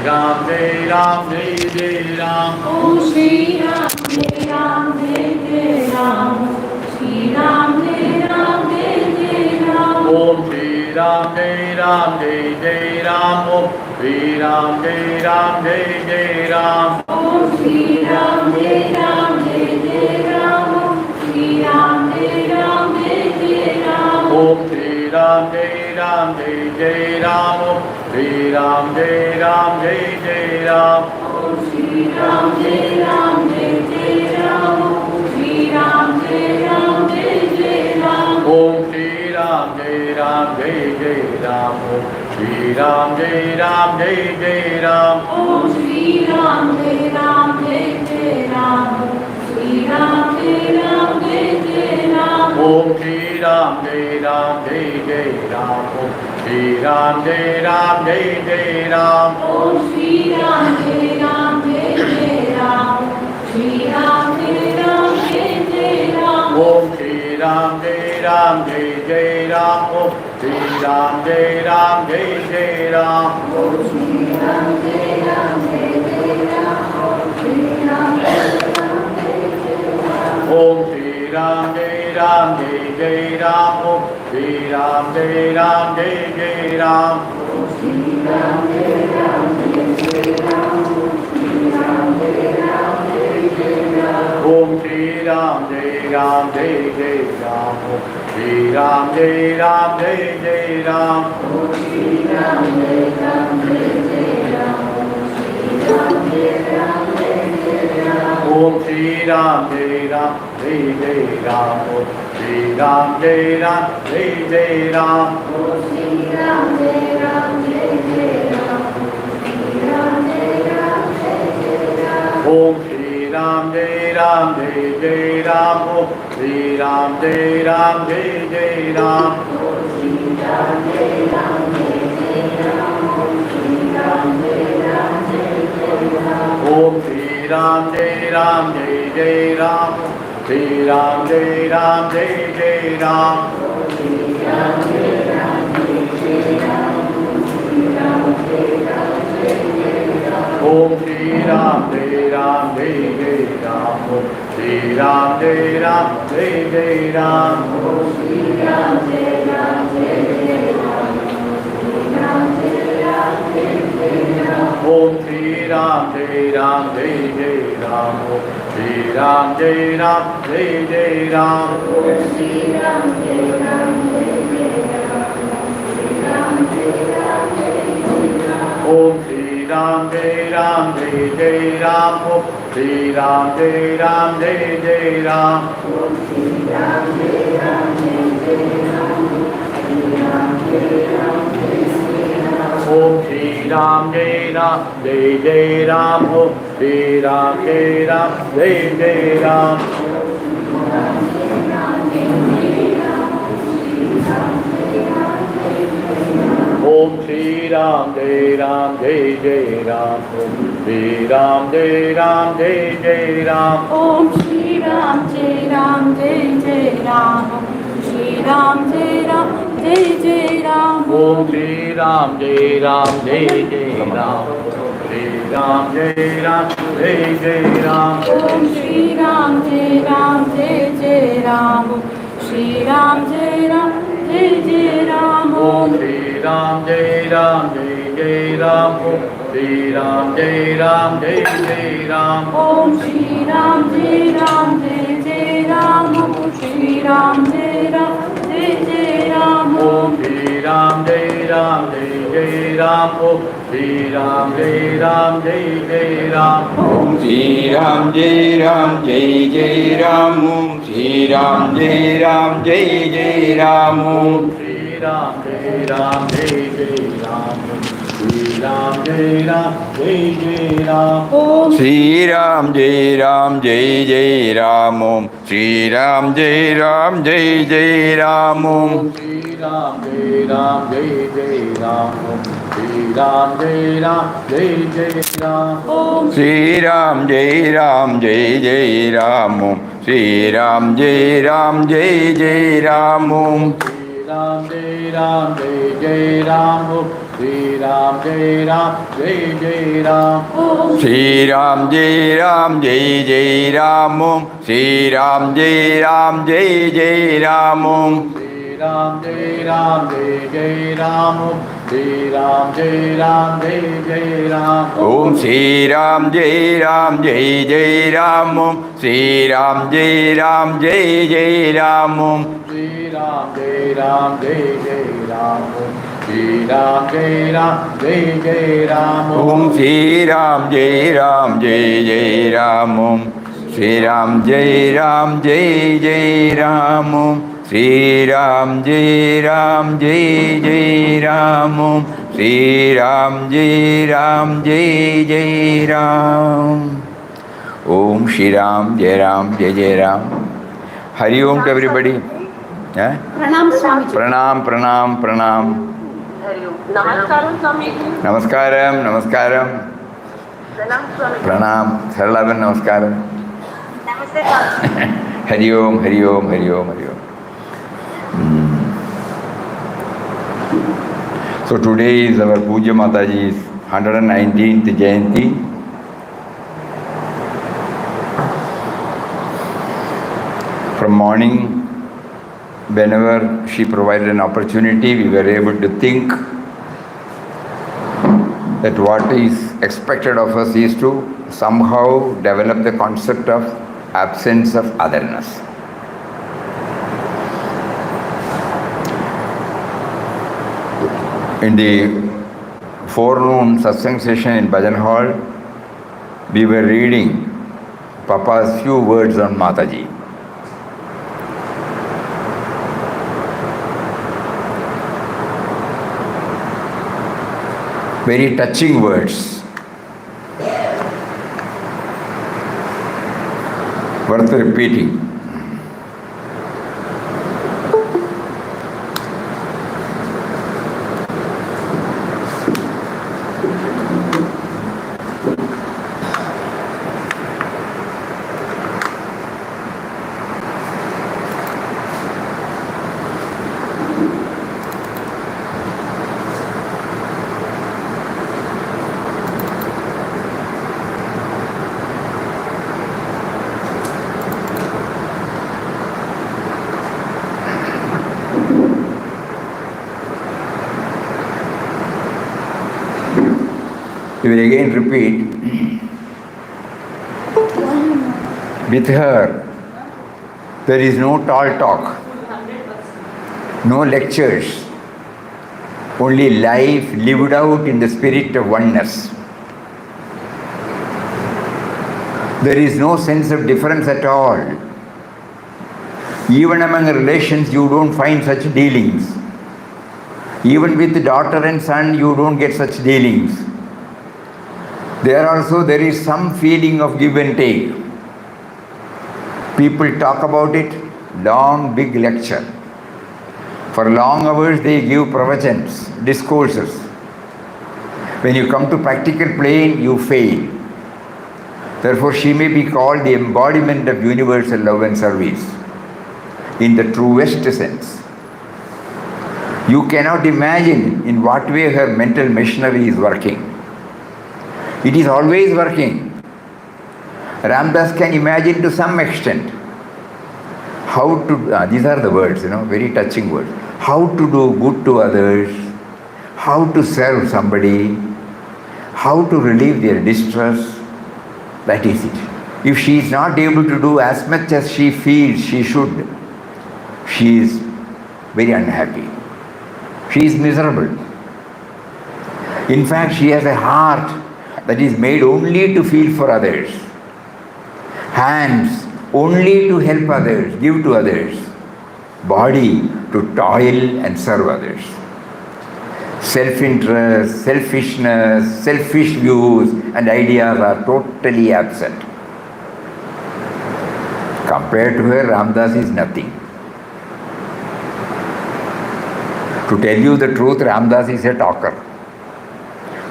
Ram Jai Ram Jai Jai Ram. Om Shri Ram Jai Ram Jai Jai Ram. Shri Ram Jai Ram Jai Jai Ram. Om Shri Ram Jai Ram Jai Jai Ram. Om Shri Ram Jai Ram Jai Jai Ram. Om Shri Ram Jai Ram Jai Jai Ram. Shri Ram Jai Ram Jai Jai Ram. Om Shri Ram Jai Ram Jai Jai Ram. Om Shri Ram Jai Ram Jai Jai Ram. Om Shri Ram Jai Ram Jai Jai Ram. Shri Ram Jai Ram Jai Jai Ram. Om Shri Ram Jai Ram Jai Jai Ram. Om Shri Ram Jai Ram Jai Jai Ram. Om Shri Ram Jai Ram Jai Jai Ram. Shri Ram Jai Ram Jai Jai Ram. Om Shri Ram Jai Ram Jai Jai Ram. Om Shri Ram Jai Ram Jai Jai Ram. Om Shri Ram Jai Ram Jai Jai Ram. Shri Ram Jai Ram Jai Jai Ram. Om Shri Ram Jai Ram Jai Jai Ram. Om Shri Ram Jai Ram Jai Jai Ram. Om Shri Ram Jai Ram Jai Jai Ram. Shri Ram Jai Ram Jai Jai Ram. Om Shri Ram Jai Ram Jai Jai Ram. Om Shri Ram Jai Ram Jai Jai Ram. Om Shri Ram Jai Ram Jai Jai Ram. Shri Ram Jai Ram Jai Jai Ram. Om Shri Ram Jai Ram Jai Jai Ram. Om Shri Ram Jai Ram Jai Jai Ram. Om Shri Ram Jai Ram Jai Jai Ram. Shri Ram Jai Ram Jai Jai Ram. Om Shri Ram Jai Ram Jai Jai Ram. Om Shri Ram Jai Ram Jai Jai Ram. Om Shri Ram Jai Ram Jai Jai Ram. Shri Ram Jai Ram Jai Jai Ram. Om Shri Ram Jai Ram Jai Jai Ram. Om Shri Ram Jai Ram Jai Jai Ram. Om Shri Ram Jai Ram Jai Jai Ram. Shri Ram Jai Ram Jai Jai Ram. Om Shri Ram Jai Ram Jai Jai Ram. Shri Ram Jai Ram Jai Jai Ram. Shri Ram Jai Ram Jai Jai Ram. Shri Ram Jai Ram Jai Jai Ram. Om Shri Ram Jai Ram Jai Jai Ram. Om Shri Ram Jai Ram Jai Jai Ram. Om Shri Ram Jai Ram Jai Jai Ram. Shri Ram Jai Ram Jai Jai Ram. Om Shri Ram Jai Ram Jai Jai Ram. Om Shri Ram Jai Ram Jai Jai Ram. Om Shri Ram Jai Ram Jai Jai Ram. Shri Ram Jai Ram Jai Jai Ram. Om Shri Ram Jai Ram Jai Jai Ram. Om Shri Ram Jai Ram Jai Jai Ram. Om Shri Ram Jai Ram Jai Jai Ram. Shri Ram Jai Ram Jai Jai Ram. Om Shri Ram Jai Ram Jai Jai Ram. Om Shri Ram Jai Ram Jai Jai Ram. Om Shri Ram Jai Ram Jai Jai Ram. Om Shri Ram Jai Ram Jai Jai Ram. Om Shri Ram Jai Ram Jai Jai Ram. Shri Ram Jai Ram Jai Jai Ram. Om Shri Ram Jai Ram Jai Jai Ram. Shri Ram Jai Ram Jai Jai Ram. Om Shri Ram Jai Ram Jai Jai Ram. Shri Ram Jai Ram Jai Jai Ram. Om Shri Ram Jai Ram Jai Jai Ram. Om Shri Ram Jai Ram Jai Jai Ram. Om Shri Ram Jai Ram Jai Jai Ram. Shri Ram Jai Ram Jai Jai Ram. Om Shri Ram Jai Ram Jai Jai Ram. Om Shri Ram Jai Ram Jai Jai Ram. Om Shri Ram Jai Ram Jai Jai Ram. Om Shri Ram Jai Ram Jai Jai Ram. Om Shri Ram Jai Ram Jai Jai Ram. Shri Ram Jai Ram Jai Jai Ram. Om Shri Ram Jai Ram Jai Jai Ram. Om Shri Ram Jai Ram Jai Jai Ram. Om Shri Ram Jai Ram Jai Jai Ram. Shri Ram Jai Ram Jai Jai Ram. Om Shri Ram Jai Ram Jai Jai Ram. Om Shri Ram Jai Ram Jai Jai Ram. Om Shri Ram Jai Ram Jai Jai Ram Om Shri Ram Jai Ram Jai Jai Ram Shri Ram Jai Ram Jai Jai Ram Om Shri Ram Jai Ram Jai Jai Ram Om Shri Ram Jai Ram Jai Jai Ram Om Shri Ram Jai Ram Jai Jai Ram Om Shri Ram Jai Ram Jai Jai Ram Om Shri Ram Jai Ram Jai Jai Ram Om Shri Ram Jai Ram Jai Jai Ram Om Shri Ram Jai Ram Jai Jai Ram Om Shri Ram Jai Ram Jai Jai Ram Om Shri Ram Jai Ram Jai Jai Ram Om Shri Ram Jai Ram Jai Jai Ram Om Shri Ram Jai Ram Jai Jai Ram Om Shri Ram Jai Ram Jai Jai Ram. Hari Om to everybody. Pranam Swamiji. Pranam, pranam, pranam. Namaskaram Swamiji. Namaskaram, namaskaram. Pranam Swamiji. Pranam, Saralavan, namaskaram. Namaste Swamiji. Hari Om, Hari Om, Hari Om, Hari Om. So today is our Pujya Mataji's 119th Jayanti. From morning, whenever she provided an opportunity, we were able to think that what is expected of us is to somehow develop the concept of absence of otherness. In the forenoon Satsang session in Bhajan Hall, we were reading Papa's few words on Mataji. Very touching words, worth repeating. We will again repeat. With her, there is no tall talk, no lectures, only life lived out in the spirit of oneness. There is no sense of difference at all. Even among relations, you don't find such dealings. Even with daughter and son, you don't get such dealings. There is some feeling of give and take. People talk about it, long, big lecture. For long hours they give pravachans, discourses. When you come to practical plane, you fail. Therefore, she may be called the embodiment of universal love and service in the truest sense. You cannot imagine in what way her mental machinery is working. It is always working. Ramdas can imagine to some extent how to, these are the words, very touching words. How to do good to others, how to serve somebody, how to relieve their distress. That is it. If she is not able to do as much as she feels she should, she is very unhappy. She is miserable. In fact, she has a heart that is made only to feel for others, hands only to help others, give to others, body to toil and serve others. Self-interest, selfishness, selfish views and ideas are totally absent. Compared to her, Ramdas is nothing. To tell you the truth, Ramdas is a talker.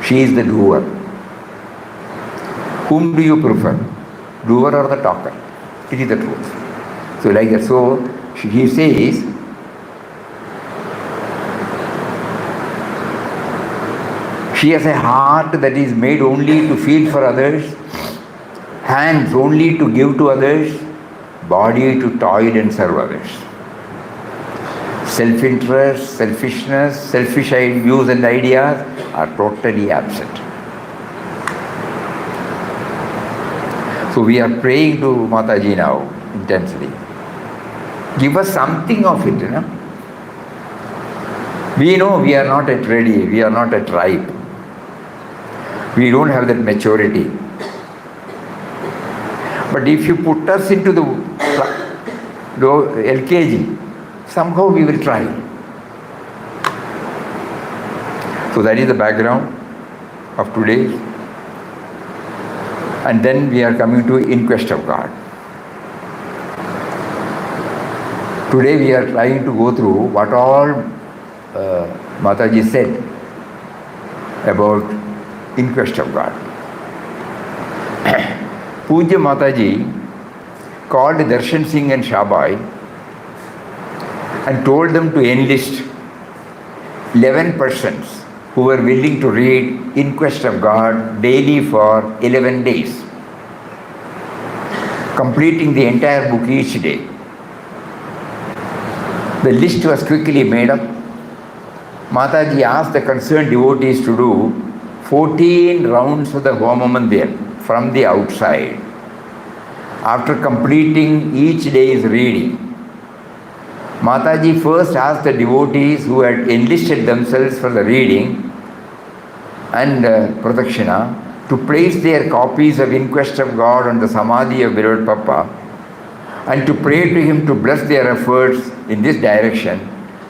She is the doer. Whom do you prefer? Doer or the talker? It is the truth. So like that. So he says, She has a heart that is made only to feel for others, hands only to give to others, body to toil and serve others. Self-interest, selfishness, selfish views and ideas are totally absent. So we are praying to Mataji now intensely. Give us something of it, We know we are not at ready, we are not at ripe. We don't have that maturity. But if you put us into the LKG, somehow we will try. So that is the background of today. And then we are coming to In Quest of God. Today we are trying to go through what all Mataji said about In Quest of God. Pujya Mataji called Darshan Singh and Shabai and told them to enlist 11 persons who were willing to read In Quest of God daily for 11 days, completing the entire book each day. The list was quickly made up. Mataji asked the concerned devotees to do 14 rounds of the Homa Mandir from the outside. After completing each day's reading, Mataji first asked the devotees who had enlisted themselves for the reading and pradakshina to place their copies of In Quest of God on the Samadhi of beloved Papa and to pray to him to bless their efforts in this direction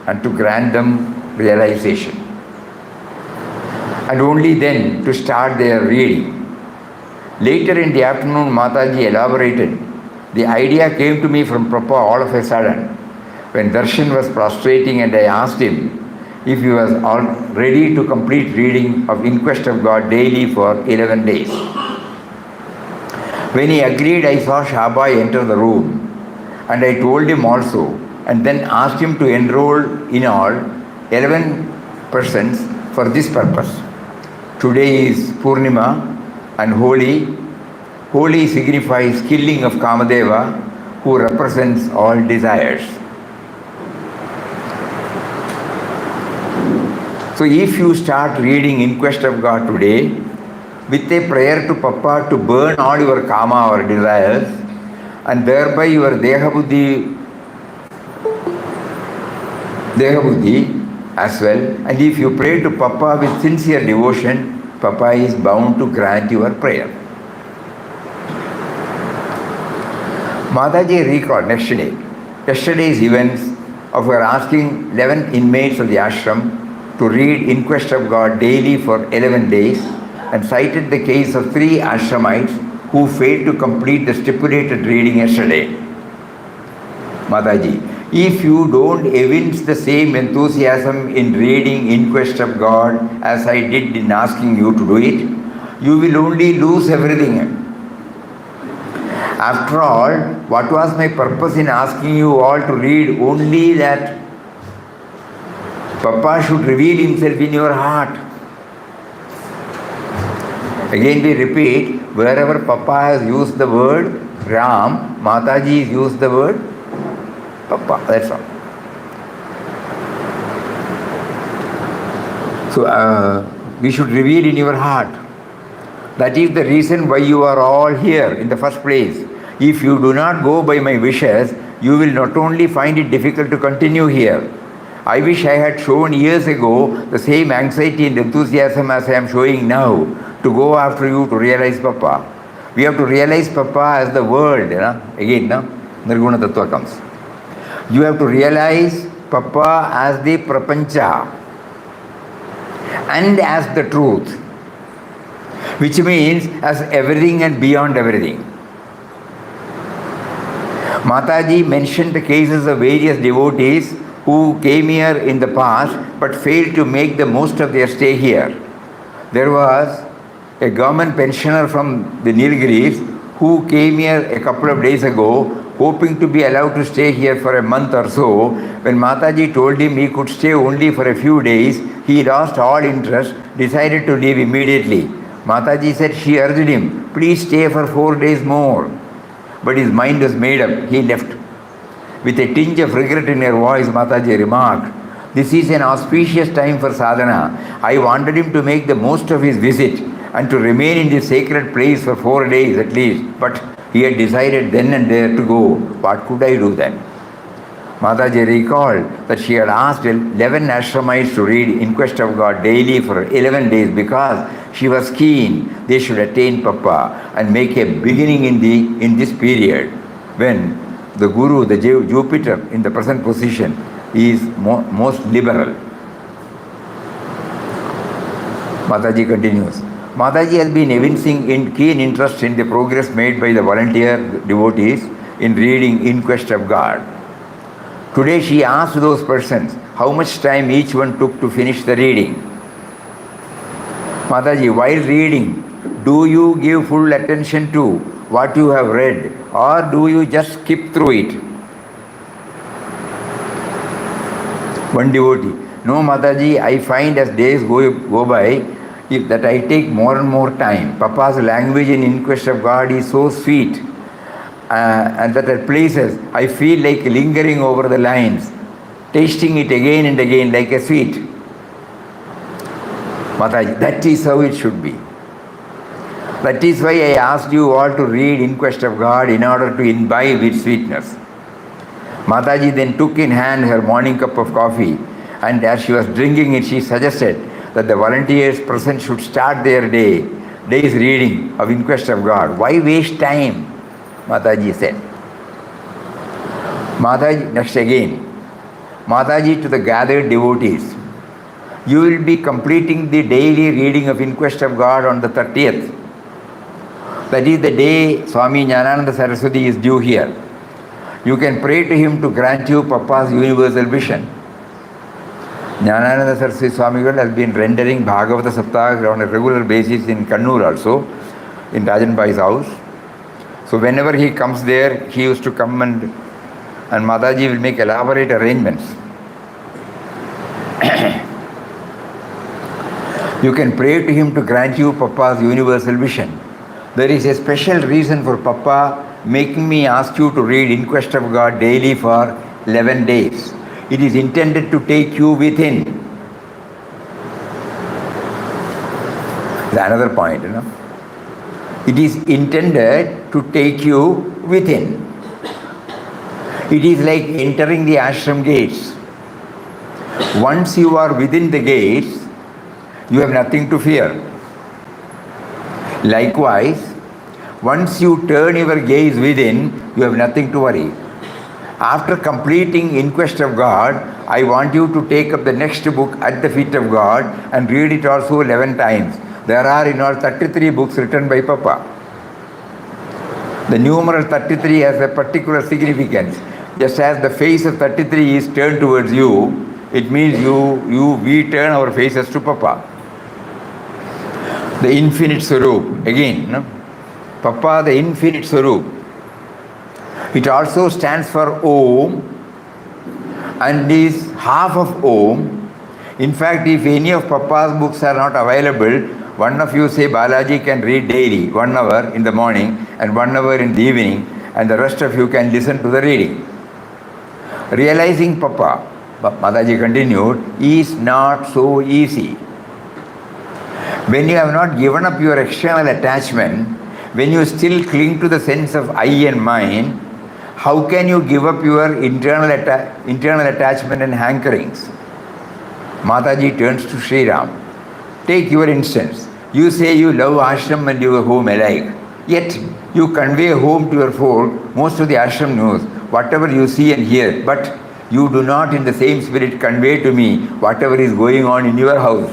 and to grant them realization. And only then to start their reading. Later in the afternoon, Mataji elaborated. The idea came to me from Papa all of a sudden when Darshan was prostrating and I asked him if he was all ready to complete reading of In Quest of God daily for 11 days. When he agreed, I saw Shabai enter the room and I told him also and then asked him to enroll in all 11 persons for this purpose. Today is Purnima and Holi. Holi signifies killing of Kamadeva, who represents all desires. So if you start reading In Quest of God today with a prayer to Papa to burn all your kama or desires and thereby your Deha Buddhi as well, and if you pray to Papa with sincere devotion, Papa is bound to grant your prayer. Mataji recalled yesterday's events of her asking 11 inmates of the ashram to read In Quest of God daily for 11 days and cited the case of 3 ashramites who failed to complete the stipulated reading yesterday. Mataji, if you don't evince the same enthusiasm in reading In Quest of God as I did in asking you to do it, you will only lose everything. After all, what was my purpose in asking you all to read only that Papa should reveal himself in your heart? Again we repeat, wherever Papa has used the word Ram, Mataji has used the word Papa, that's all. So we should reveal in your heart. That is the reason why you are all here in the first place. If you do not go by my wishes, you will not only find it difficult to continue here. I wish I had shown years ago the same anxiety and enthusiasm as I am showing now to go after you to realize Papa. We have to realize Papa as the world. Again, Nirguna Tattva comes. You have to realize Papa as the prapancha and as the truth, which means as everything and beyond everything. Mataji mentioned the cases of various devotees who came here in the past but failed to make the most of their stay here. There was a government pensioner from the Nilgiris who came here a couple of days ago hoping to be allowed to stay here for a month or so. When Mataji told him he could stay only for a few days, he lost all interest, decided to leave immediately. Mataji said she urged him, please stay for 4 days more. But his mind was made up. He left. With a tinge of regret in her voice, Mataji remarked, this is an auspicious time for sadhana. I wanted him to make the most of his visit and to remain in this sacred place for 4 days at least. But he had decided then and there to go. What could I do then? Mataji recalled that she had asked 11 ashramites to read In Quest of God daily for 11 days because she was keen they should attain Papa and make a beginning in this period when the Guru, the Jupiter in the present position, is most liberal. Mataji continues. Mataji has been evincing keen interest in the progress made by the volunteer devotees in reading In Quest of God. Today she asked those persons how much time each one took to finish the reading. Mataji, while reading, do you give full attention to what you have read or do you just skip through it? One devotee, no Mataji, I find as days go by that I take more and more time. Papa's language in Quest of God is so sweet and that at places I feel like lingering over the lines, tasting it again and again like a sweet. Mataji, that is how it should be. That is why I asked you all to read In Quest of God in order to imbibe its sweetness. Mataji then took in hand her morning cup of coffee and as she was drinking it, she suggested that the volunteers present should start their day's reading of In Quest of God. Why waste time? Mataji said. Mataji, next again. Mataji to the gathered devotees. You will be completing the daily reading of In Quest of God on the 30th. That is the day Swami Jnanananda Saraswati is due here. You can pray to him to grant you Papa's universal vision. Jnanananda Saraswati Swamigal has been rendering Bhagavata Saptaha on a regular basis in Kannur also, in Rajan Bhai's house. So whenever he comes there, he used to come and Mataji will make elaborate arrangements. You can pray to him to grant you Papa's universal vision. There is a special reason for Papa making me ask you to read In Quest of God daily for 11 days. It is intended to take you within. That's another point, It is intended to take you within. It is like entering the ashram gates. Once you are within the gates, you have nothing to fear. Likewise, once you turn your gaze within, you have nothing to worry. After completing In Quest of God, I want you to take up the next book At the Feet of God and read it also 11 times. There are in all 33 books written by Papa. The numeral 33 has a particular significance. Just as the face of 33 is turned towards you, it means we turn our faces to Papa. The infinite Swarup, again, Papa, the infinite Swarup. It also stands for Om and is half of Om. In fact, if any of Papa's books are not available, one of you say Balaji can read daily, 1 hour in the morning and 1 hour in the evening, and the rest of you can listen to the reading. Realizing Papa, Mataji continued, is not so easy. When you have not given up your external attachment, when you still cling to the sense of I and mine, how can you give up your internal attachment and hankerings? Mataji turns to Sri Ram. Take your instance. You say you love ashram and your home alike. Yet you convey home to your folk. Most of the ashram knows whatever you see and hear, but you do not in the same spirit convey to me whatever is going on in your house.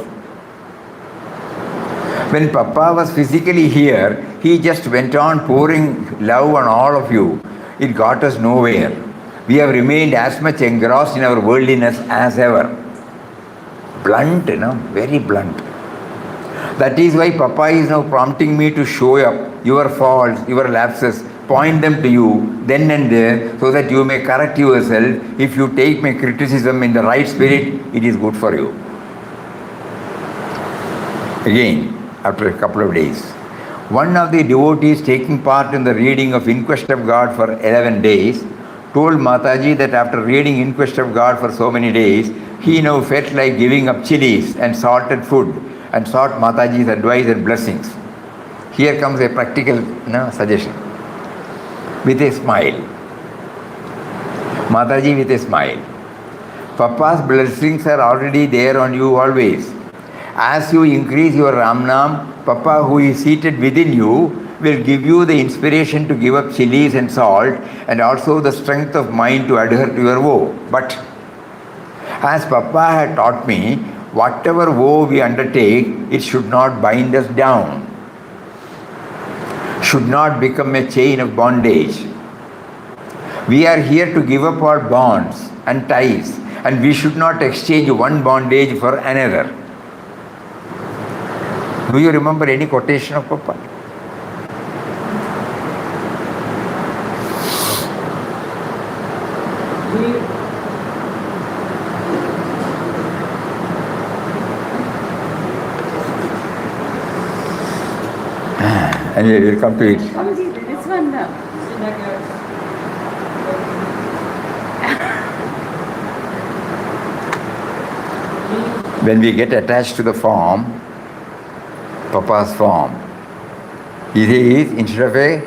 When Papa was physically here, he just went on pouring love on all of you. It got us nowhere. We have remained as much engrossed in our worldliness as ever. Blunt, very blunt. That is why Papa is now prompting me to show up your faults, your lapses, point them to you then and there so that you may correct yourself. If you take my criticism in the right spirit, it is good for you. Again, after a couple of days, one of the devotees taking part in the reading of Inquest of God for 11 days told Mataji that after reading Inquest of God for so many days, he now felt like giving up chilies and salted food and sought Mataji's advice and blessings. Here comes a practical suggestion. With a smile. Mataji with a smile. Papa's blessings are already there on you always. As you increase your Ramnam, Papa who is seated within you will give you the inspiration to give up chilies and salt and also the strength of mind to adhere to your vow. But as Papa had taught me, whatever vow we undertake, it should not bind us down, should not become a chain of bondage. We are here to give up our bonds and ties, and we should not exchange one bondage for another. Do you remember any quotation of Papa? Anyway, we'll come to it. This one now. When we get attached to the form, Papa's form, he says instead of a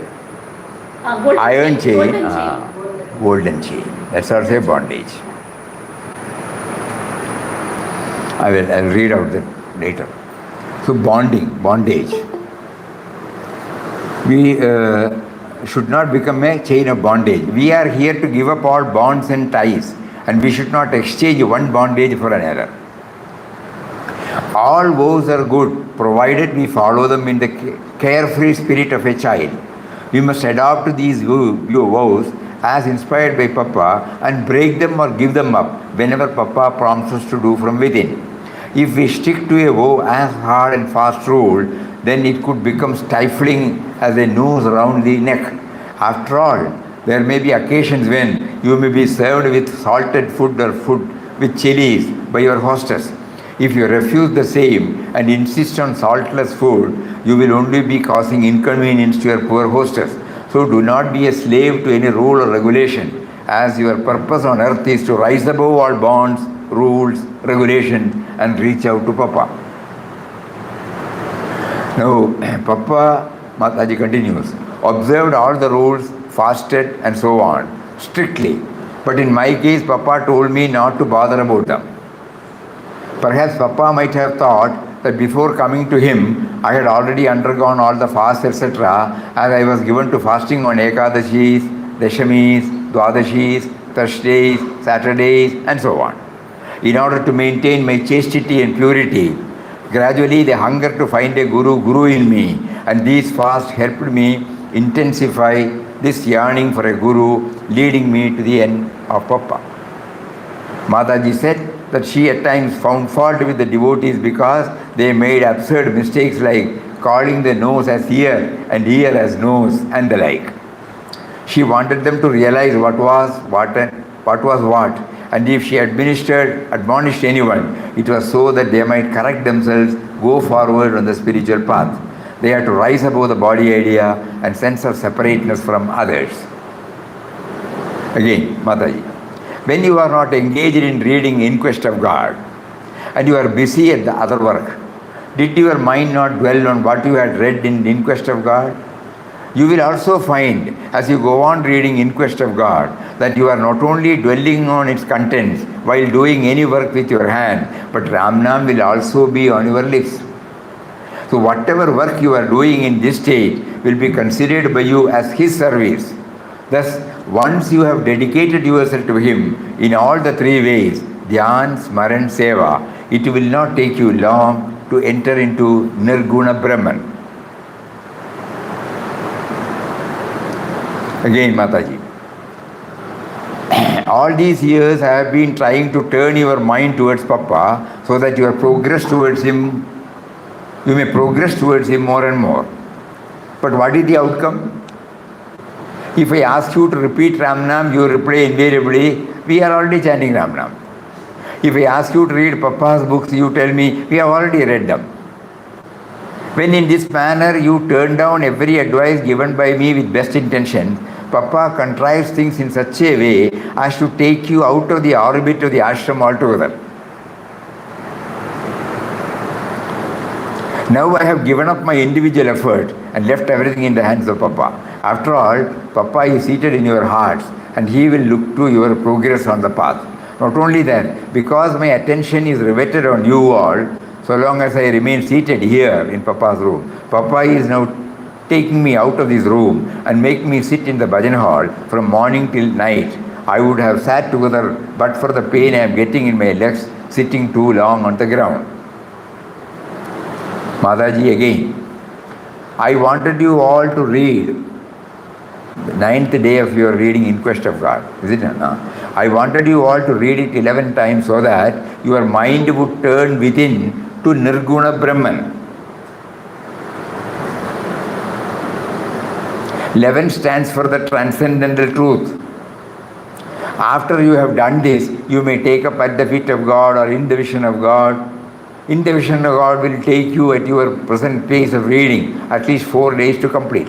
iron chain, golden chain. That's also a bondage. I'll read out that later. So bondage. We should not become a chain of bondage. We are here to give up all bonds and ties, and we should not exchange one bondage for another. All vows are good, provided we follow them in the carefree spirit of a child. We must adopt these vows as inspired by Papa and break them or give them up whenever Papa prompts us to do from within. If we stick to a vow as hard and fast rule, then it could become stifling as a noose around the neck. After all, there may be occasions when you may be served with salted food or food with chilies by your hostess. If you refuse the same and insist on saltless food, you will only be causing inconvenience to your poor hostess. So do not be a slave to any rule or regulation, as your purpose on earth is to rise above all bonds, rules, regulations, and reach out to Papa. Now, Papa, Mataji continues, observed all the rules, fasted, and so on, strictly. But in my case, Papa told me not to bother about them. Perhaps Papa might have thought that before coming to him, I had already undergone all the fasts, etc., as I was given to fasting on Ekadashis, Dashamis, Dwadashis, Thursdays, Saturdays, and so on. In order to maintain my chastity and purity, gradually the hunger to find a guru grew in me, and these fasts helped me intensify this yearning for a guru, leading me to the end of Papa. Mataji said that she at times found fault with the devotees because they made absurd mistakes like calling the nose as ear and ear as nose and the like. She wanted them to realize what was what, and if she admonished anyone, it was so that they might correct themselves, go forward on the spiritual path. They had to rise above the body idea and sense of separateness from others. Again, Mataji. When you are not engaged in reading Inquest of God and you are busy at the other work, did your mind not dwell on what you had read in Inquest of God? You will also find, as you go on reading Inquest of God, that you are not only dwelling on its contents while doing any work with your hand, but Ramnam will also be on your lips. So whatever work you are doing in this stage will be considered by you as his service. Thus, once you have dedicated yourself to him in all the three ways, Dhyan, Smaran, Seva, it will not take you long to enter into Nirguna Brahman. Again, Mataji. All these years I have been trying to turn your mind towards Papa so that your progress towards him You may progress towards Him more and more. But what is the outcome? If I ask you to repeat Ram Nam, you reply invariably, we are already chanting Ram Nam. If I ask you to read Papa's books, you tell me, we have already read them. When in this manner you turn down every advice given by me with best intentions, Papa contrives things in such a way as to take you out of the orbit of the ashram altogether. Now I have given up my individual effort and left everything in the hands of Papa. After all, Papa is seated in your hearts and He will look to your progress on the path. Not only that, because my attention is riveted on you all, so long as I remain seated here in Papa's room, Papa is now taking me out of this room and making me sit in the bhajan hall from morning till night. I would have sat together but for the pain I am getting in my legs sitting too long on the ground. Mataji again, I wanted you all to read the 9th day of your reading In Quest of God. Is it? No. I wanted you all to read it 11 times so that your mind would turn within to Nirguna Brahman. 11 stands for the transcendental truth. After you have done this, you may take up at the feet of God or in the vision of God. In the vision of God will take you at your present pace of reading at least 4 days to complete.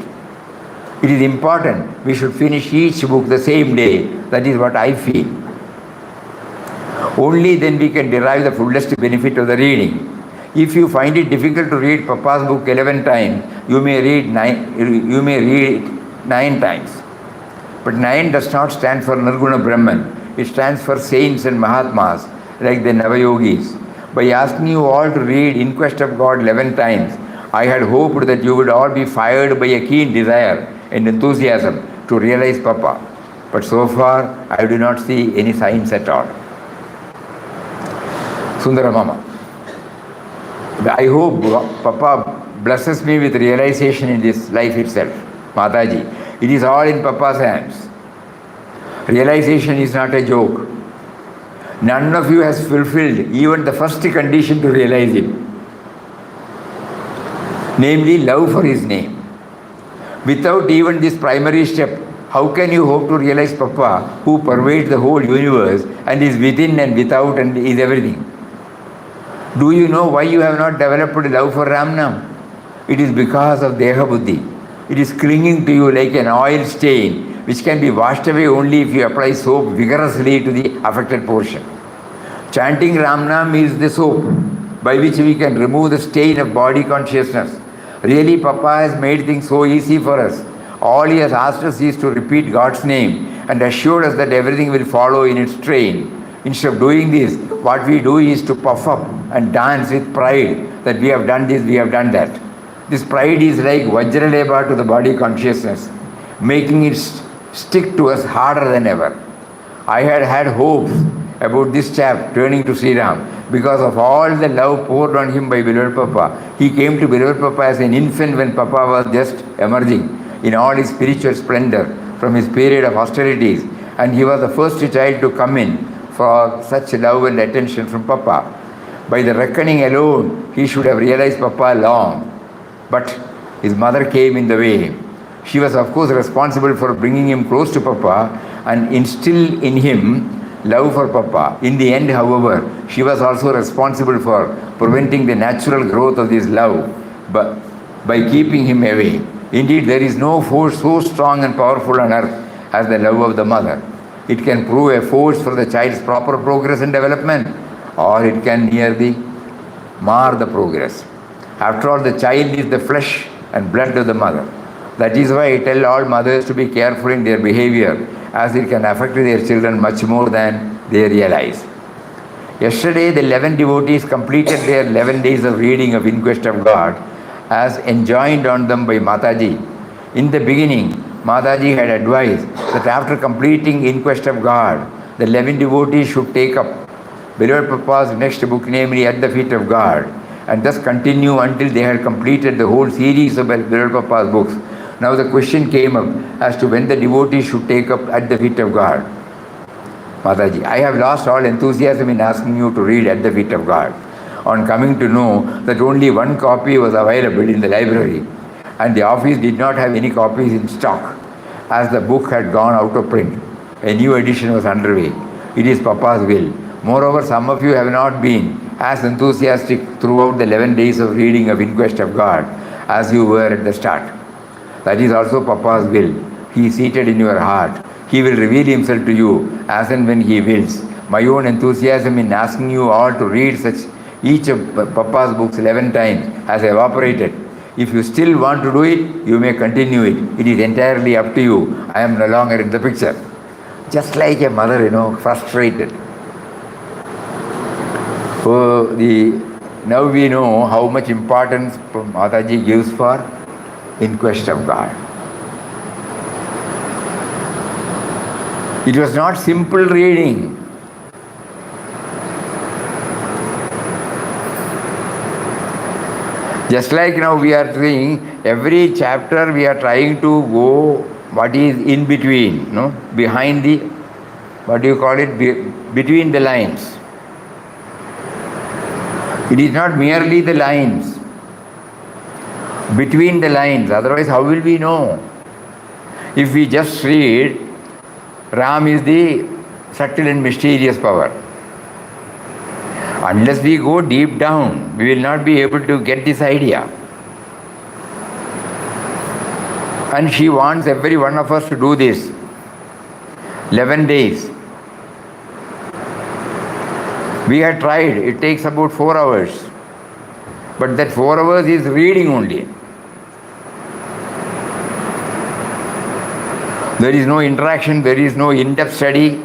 It is important we should finish each book the same day. That is what I feel. Only then we can derive the fullest benefit of the reading. If you find it difficult to read Papa's book 11 times, you may read it 9 times. But 9 does not stand for Nirguna Brahman. It stands for saints and Mahatmas like the Navayogis. By asking you all to read In Quest of God 11 times, I had hoped that you would all be fired by a keen desire and enthusiasm to realize Papa. But so far, I do not see any signs at all. Sundara Mama, I hope Papa blesses me with realization in this life itself. Mataji, it is all in Papa's hands. Realization is not a joke. None of you has fulfilled even the first condition to realize it, namely love for His name. Without even this primary step, how can you hope to realize Papa, who pervades the whole universe and is within and without and is everything? Do you know why you have not developed love for Ramnam? It is because of Deha Buddhi. It is clinging to you like an oil stain which can be washed away only if you apply soap vigorously to the affected portion. Chanting Ramnam is the soap by which we can remove the stain of body consciousness. Really, Papa has made things so easy for us. All He has asked us is to repeat God's name and assured us that everything will follow in its train. Instead of doing this, what we do is to puff up and dance with pride that we have done this, we have done that. This pride is like Vajraleba to the body consciousness, making it stick to us harder than ever. I had hopes about this chap turning to Sri Ram because of all the love poured on him by beloved Papa. He came to beloved Papa as an infant when Papa was just emerging in all his spiritual splendor from his period of austerities, and he was the first child to come in for such love and attention from Papa. By the reckoning alone, he should have realized Papa long, but his mother came in the way. She was of course responsible for bringing him close to Papa and instill in him love for Papa. In the end, however, she was also responsible for preventing the natural growth of this love by keeping him away. Indeed, there is no force so strong and powerful on earth as the love of the mother. It can prove a force for the child's proper progress and development, or it can nearly mar the progress. After all, the child is the flesh and blood of the mother. That is why I tell all mothers to be careful in their behavior, as it can affect their children much more than they realize. Yesterday, the 11 devotees completed their 11 days of reading of In Quest of God as enjoined on them by Mataji. In the beginning, Mataji had advised that after completing In Quest of God, the 11 devotees should take up beloved Papa's next book, namely At the Feet of God, and thus continue until they had completed the whole series of beloved Papa's books. Now the question came up as to when the devotees should take up At the Feet of God. Mataji, I have lost all enthusiasm in asking you to read At the Feet of God. on coming to know that only one copy was available in the library and the office did not have any copies in stock as the book had gone out of print. A new edition was underway. It is Papa's will. Moreover, some of you have not been as enthusiastic throughout the 11 days of reading of In Quest of God as you were at the start. That is also Papa's will. He is seated in your heart. He will reveal himself to you as and when he wills. My own enthusiasm in asking you all to read each of Papa's books 11 times has evaporated. If you still want to do it, you may continue it. It is entirely up to you. I am no longer in the picture. Just like a mother, frustrated. So now we know how much importance Mataji gives for In Quest of God. It was not simple reading. Just like now we are doing, every chapter we are trying to go what is in between, behind the, between the lines. It is not merely the lines, between the lines, otherwise how will we know? If we just read, Ram is the subtle and mysterious power. Unless we go deep down, we will not be able to get this idea. And she wants every one of us to do this. 11 days. We had tried, it takes about 4 hours. But that 4 hours is reading only. There is no interaction, there is no in-depth study.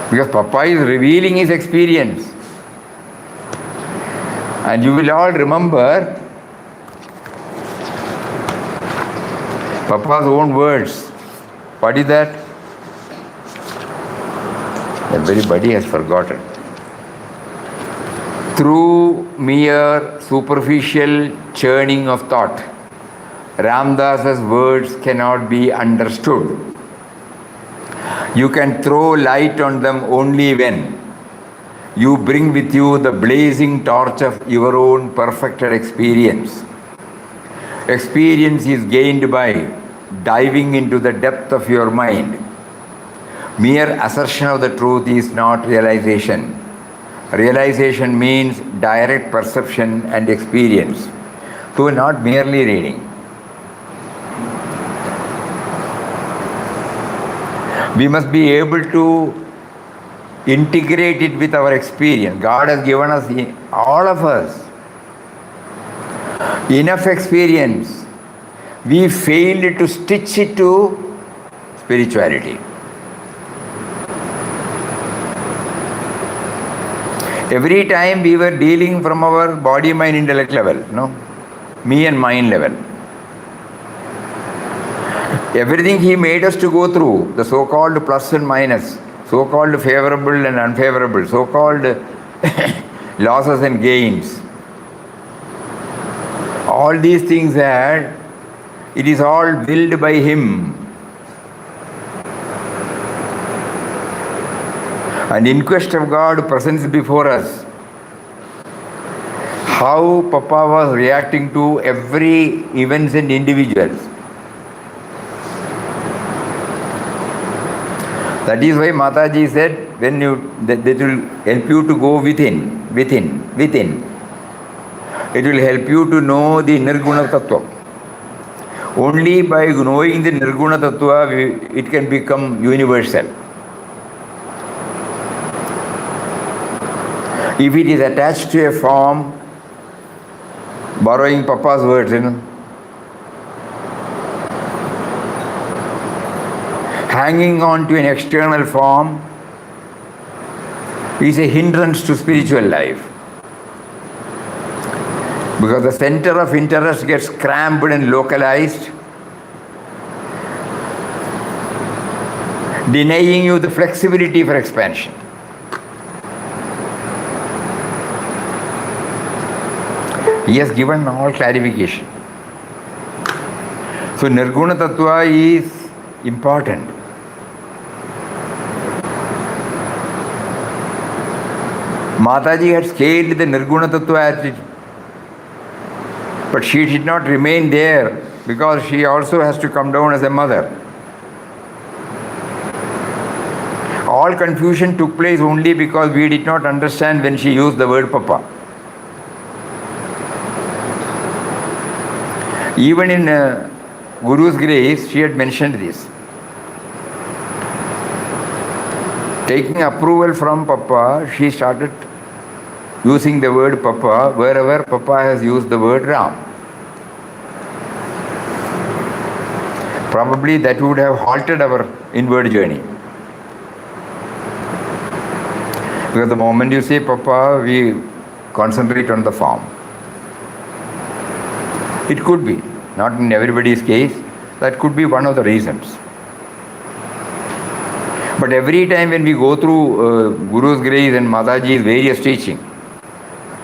Because Papa is revealing his experience. And you will all remember Papa's own words. What is that? Everybody has forgotten. Through mere superficial churning of thought, Ramdas's words cannot be understood. You can throw light on them only when you bring with you the blazing torch of your own perfected experience. Experience is gained by diving into the depth of your mind. Mere assertion of the truth is not realization. Realization means direct perception and experience, so not merely reading. We must be able to integrate it with our experience. God has given us, all of us, enough experience. We failed to stitch it to spirituality. Every time we were dealing from our body, mind, intellect level, me and mind level. Everything he made us to go through, the so-called plus and minus, so-called favorable and unfavorable, so-called losses and gains. All these things it is all willed by him. And In Quest of God presents before us how Papa was reacting to every events and individuals. That is why Mataji said, that will help you to go within. It will help you to know the Nirguna Tattva. Only by knowing the Nirguna Tattva, it can become universal. If it is attached to a form, borrowing Papa's words, hanging on to an external form is a hindrance to spiritual life. Because the center of interest gets cramped and localized, denying you the flexibility for expansion. He has given all clarification. So Nirguna Tattva is important. Mataji had scaled the Nirguna Tattva attitude. But she did not remain there because she also has to come down as a mother. All confusion took place only because we did not understand when she used the word Papa. Even in Guru's grace, she had mentioned this. Taking approval from Papa, she started using the word Papa wherever Papa has used the word Ram. Probably that would have halted our inward journey. Because the moment you say Papa, we concentrate on the form. It could be, not in everybody's case, that could be one of the reasons. But every time when we go through Guru's grace and Mataji's various teaching,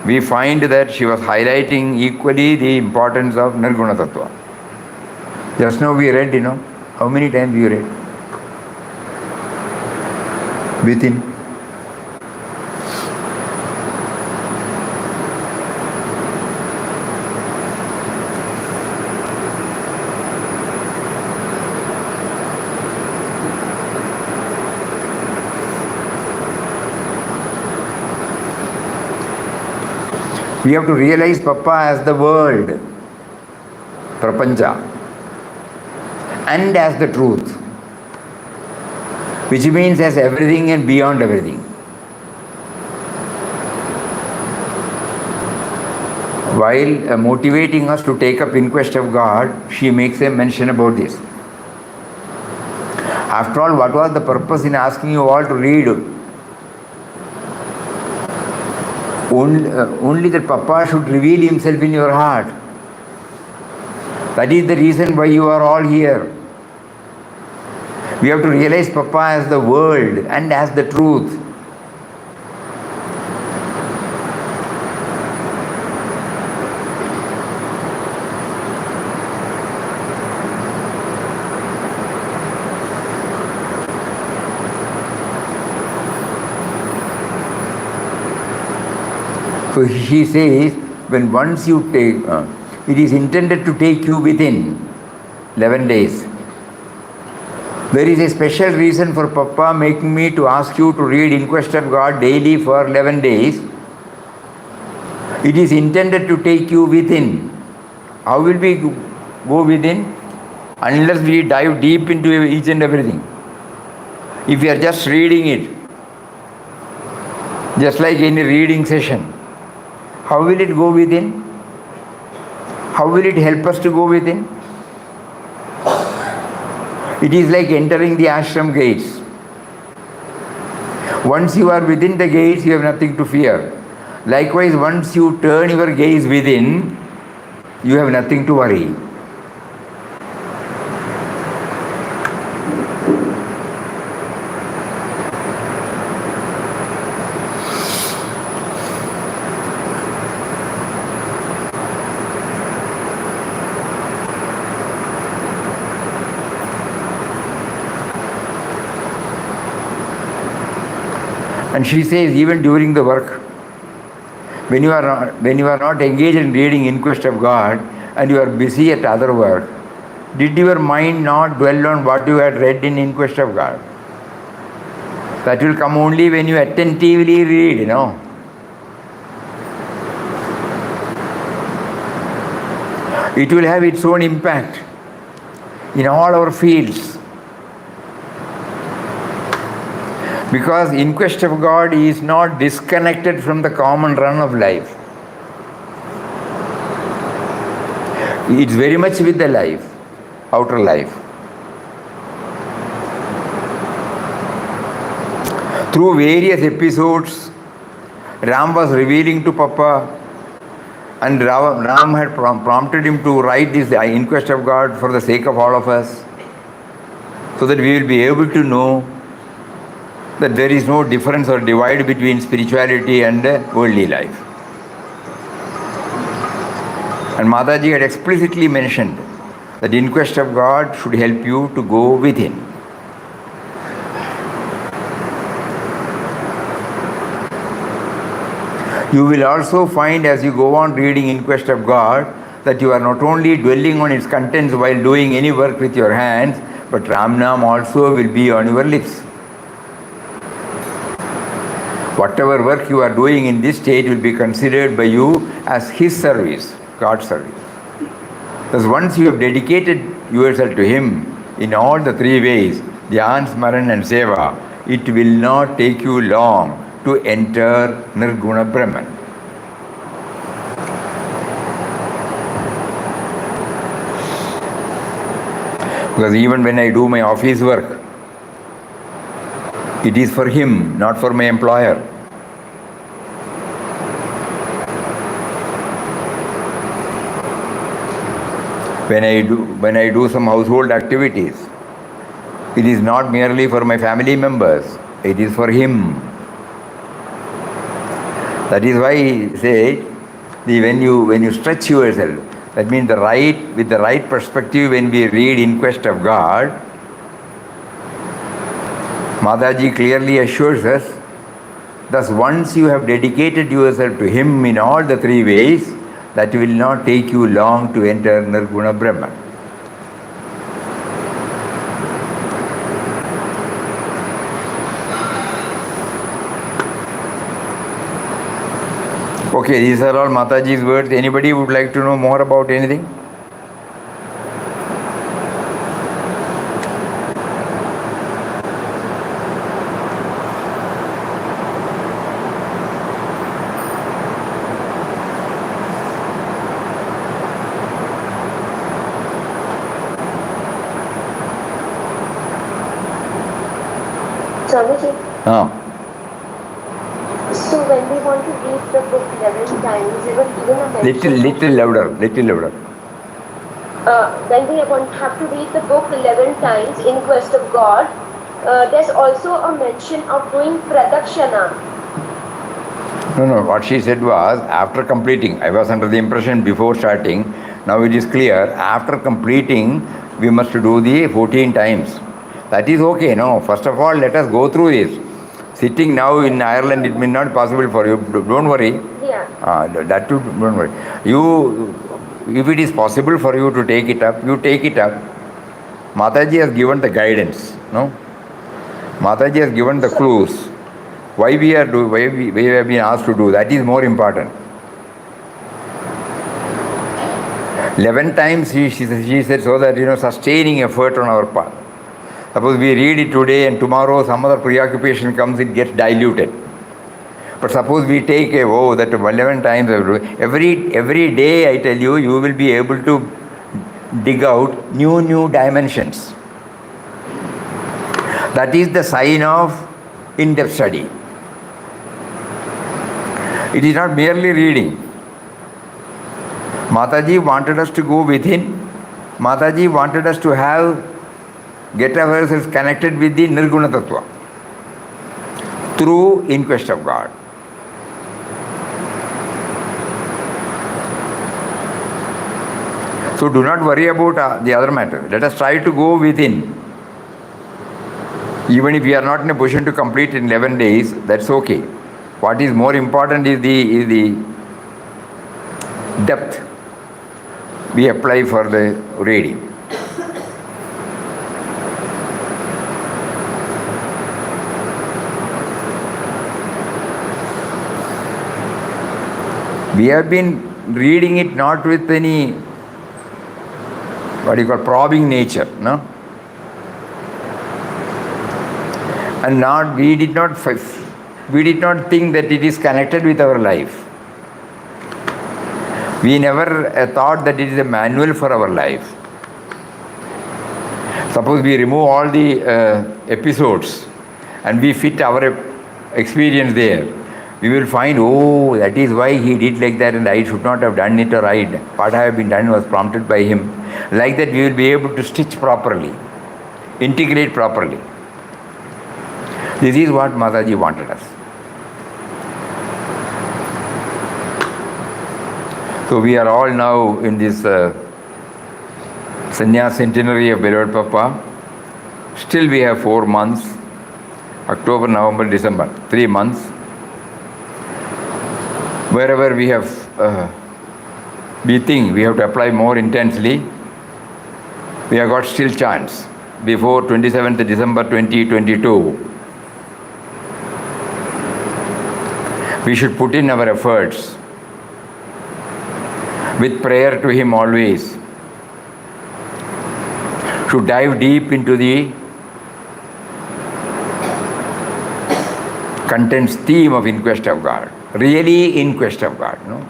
we find that she was highlighting equally the importance of Nirguna Tattva. Just now we read, how many times you read? Within. We have to realize Papa as the world, Prapancha, and as the truth, which means as everything and beyond everything. While motivating us to take up inquest of God, she makes a mention about this. After all, what was the purpose in asking you all to read? Only that Papa should reveal himself in your heart. That is the reason why you are all here. We have to realize Papa as the world and as the truth. So he says, when once you take, it is intended to take you within 11 days. There is a special reason for Papa making me to ask you to read Inquest of God daily for 11 days. It is intended to take you within. How will we go within? Unless we dive deep into each and everything. If we are just reading it, just like any reading session, how will it go within? How will it help us to go within? It is like entering the ashram gates. Once you are within the gates, you have nothing to fear. Likewise, once you turn your gaze within, you have nothing to worry. And she says, even during the work, when you are not engaged in reading Inquest of God and you are busy at other work, did your mind not dwell on what you had read in Inquest of God? That will come only when you attentively read, It will have its own impact in all our fields. Because Inquest of God is not disconnected from the common run of life. It's very much with the life, outer life. Through various episodes, Ram was revealing to Papa, and Ram had prompted him to write this Inquest of God for the sake of all of us, so that we will be able to know that there is no difference or divide between spirituality and worldly life. And Mataji had explicitly mentioned that Inquest of God should help you to go within. You will also find as you go on reading In Quest of God that you are not only dwelling on its contents while doing any work with your hands, but Ram Nam also will be on your lips. Whatever work you are doing in this stage will be considered by you as His service, God's service. Thus once you have dedicated yourself to Him in all the three ways, Dhyan, Smaran and Seva, it will not take you long to enter Nirguna Brahman. Because even when I do my office work, it is for Him, not for my employer. When I do some household activities, it is not merely for my family members, it is for Him. That is why he said, when you stretch yourself, that means with the right perspective when we read In Quest of God, Mataji clearly assures us, thus once you have dedicated yourself to Him in all the three ways, that will not take you long to enter Nirguna Brahman. Okay, these are all Mataji's words. Anybody would like to know more about anything? Swamiji, So when we want to read the book 11 times, there was even a mention. Little louder. When we have to read the book 11 times in Quest of God, there's also a mention of doing pradakshana. No, what she said was, after completing, I was under the impression before starting, now it is clear, after completing, we must do the 14 times. That is okay, no? First of all, let us go through this. Sitting now in Ireland, it may not be possible for you. Don't worry. Yeah. That too, don't worry. If it is possible for you to take it up, you take it up. Mataji has given the guidance, no? Mataji has given the clues. Why we have been asked to do, that is more important. 11 times she said so that, sustaining effort on our part. Suppose we read it today and tomorrow some other preoccupation comes, it gets diluted. But suppose we take that 11 times, every day I tell you, you will be able to dig out new dimensions. That is the sign of in-depth study. It is not merely reading. Mataji wanted us to go within. Mataji wanted us to get ourselves connected with the Nirguna Tattva through In Quest of God. So do not worry about the other matter. Let us try to go within. Even if we are not in a position to complete in 11 days, that's okay. What is more important is the depth we apply for the reading. We have been reading it not with any, probing nature, no? And we did not think that it is connected with our life. We never thought that it is a manual for our life. Suppose we remove all the episodes and we fit our experience there, we will find, that is why he did like that and I should not have done it, or what I have been done was prompted by him. Like that we will be able to stitch properly, integrate properly. This is what Mataji wanted us. So we are all now in this Sannyas centenary of Beloved Papa. Still we have 4 months, October, November, December, 3 months. Wherever we have, we think we have to apply more intensely, we have got still chance. Before 27th December 2022, we should put in our efforts with prayer to Him always, to dive deep into the contents theme of In Quest of God. Really In Quest of God. No?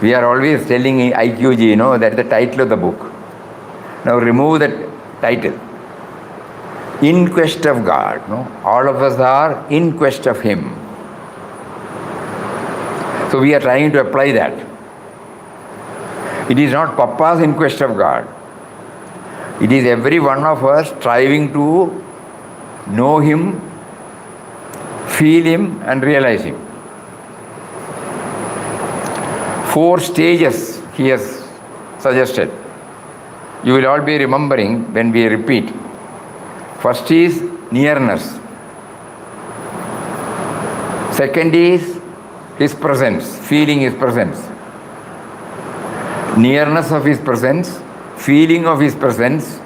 We are always telling IQG, that's the title of the book. Now remove that title. In Quest of God. No? All of us are in quest of Him. So we are trying to apply that. It is not Papa's in quest of God. It is every one of us striving to know Him, feel Him and realize Him. 4 stages He has suggested. You will all be remembering when we repeat. First is nearness. Second is His presence, feeling His presence. Nearness of His presence, feeling of His presence,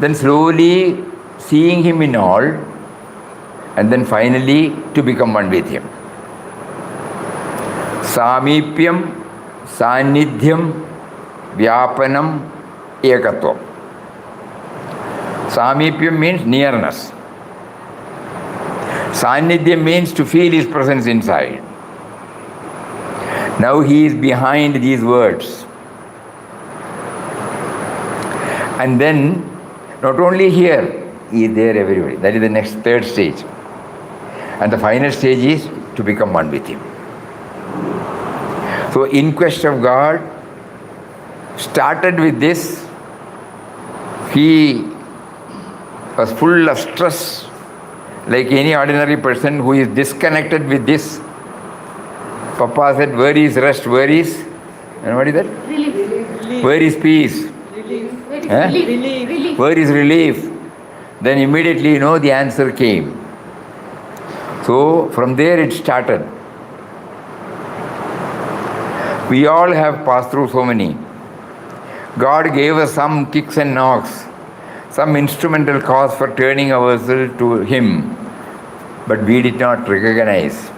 then slowly seeing Him in all, and then finally to become one with Him. Samipyam, Sanidhyam, Vyapanam, Ekatvam. Samipyam means nearness. Sanidhyam means to feel His presence inside. Now He is behind these words. And then, not only here, He is there everywhere. That is the next 3rd stage. And the final stage is to become one with Him. So, In Quest of God started with this. He was full of stress, like any ordinary person who is disconnected with this. Papa said, where is rest? Where is? And what is that? Relief. Where is peace? Relief. Relief. Where is relief? Then immediately, the answer came. So, from there it started. We all have passed through so many. God gave us some kicks and knocks, some instrumental cause for turning ourselves to Him, but we did not recognize,